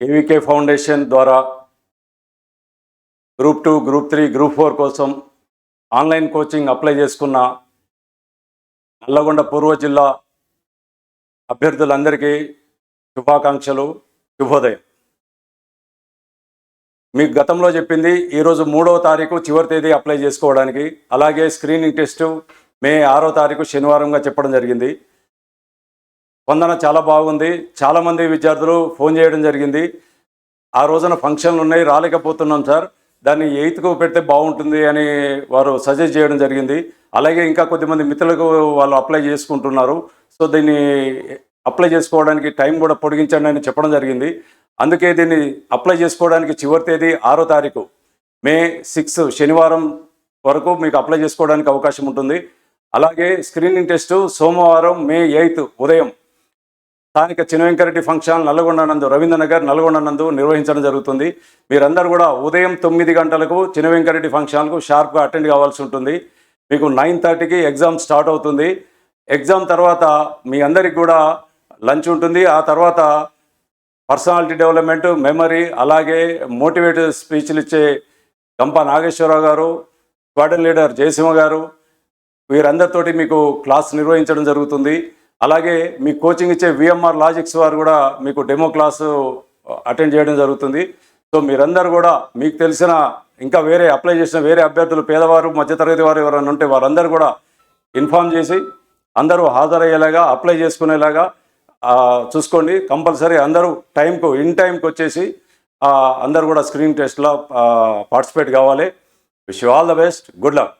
KVK foundation ద్వారా group 2, group 3, group 4 కోసం online coaching apply చేసుకున్న నల్లగొండ పూర్వ జిల్లా అభ్యర్థులందరికీ శుభాకాంక్షలు, శుభోదయం. మీకు గతంలో చెప్పింది ఈరోజు 3వ తారీఖు చివరి తేదీ అప్లై చేసుకోవడానికి, అలాగే స్క్రీనింగ్ టెస్టు మే 6వ తారీఖు శనివారంగా చెప్పడం జరిగింది. స్పందన చాలా బాగుంది. చాలామంది విద్యార్థులు ఫోన్ చేయడం జరిగింది, ఆ రోజున ఫంక్షన్లు ఉన్నాయి రాలేకపోతున్నాం సార్, దాన్ని 8కు పెడితే బాగుంటుంది అని వారు సజెస్ట్ చేయడం జరిగింది. అలాగే ఇంకా కొద్దిమంది మిత్రులకు వాళ్ళు అప్లై చేసుకుంటున్నారు. సో దీన్ని అప్లై చేసుకోవడానికి టైం కూడా పొడిగించండి అని చెప్పడం జరిగింది. అందుకే దీన్ని అప్లై చేసుకోవడానికి చివరి తేదీ 6వ తారీఖు మే 6 శనివారం వరకు మీకు అప్లై చేసుకోవడానికి అవకాశం ఉంటుంది. అలాగే స్క్రీనింగ్ టెస్టు సోమవారం మే 8 ఉదయం స్థానిక చిన్న వెంకరెడ్డి ఫంక్షన్ నల్గొండ నందు, రవీంద్రనగర్ నల్గొండ నందు నిర్వహించడం జరుగుతుంది. మీరందరూ కూడా ఉదయం 9 గంటలకు చిన్న వెంకరెడ్డి ఫంక్షన్కు షార్ప్గా అటెండ్ కావాల్సి ఉంటుంది. మీకు 9:30కి ఎగ్జామ్ స్టార్ట్ అవుతుంది. ఎగ్జామ్ తర్వాత మీ అందరికి కూడా లంచ్ ఉంటుంది. ఆ తర్వాత పర్సనాలిటీ డెవలప్మెంట్, మెమరీ, అలాగే మోటివేటివ్ స్పీచ్లు ఇచ్చే గంప నాగేశ్వరరావు గారు, స్క్వాడన్ లీడర్ జయసింహ గారు, వీరందరితోటి మీకు క్లాస్ నిర్వహించడం జరుగుతుంది. అలాగే మీ కోచింగ్ ఇచ్చే VMR లాజిక్స్ వారు కూడా మీకు డెమో క్లాసు అటెండ్ చేయడం జరుగుతుంది. సో మీరందరూ కూడా మీకు తెలిసిన ఇంకా వేరే అప్లై చేసిన వేరే అభ్యర్థులు, పేదవారు, మధ్యతరగతి వారు ఎవరైనా ఉంటే వారందరూ కూడా ఇన్ఫామ్ చేసి అందరూ హాజరయ్యేలాగా, అప్లై చేసుకునేలాగా చూసుకోండి. కంపల్సరీ అందరూ ఇన్ టైంకి వచ్చేసి అందరూ కూడా స్క్రీనింగ్ టెస్ట్లో పార్టిసిపేట్ కావాలి. Wish you all the best, good luck.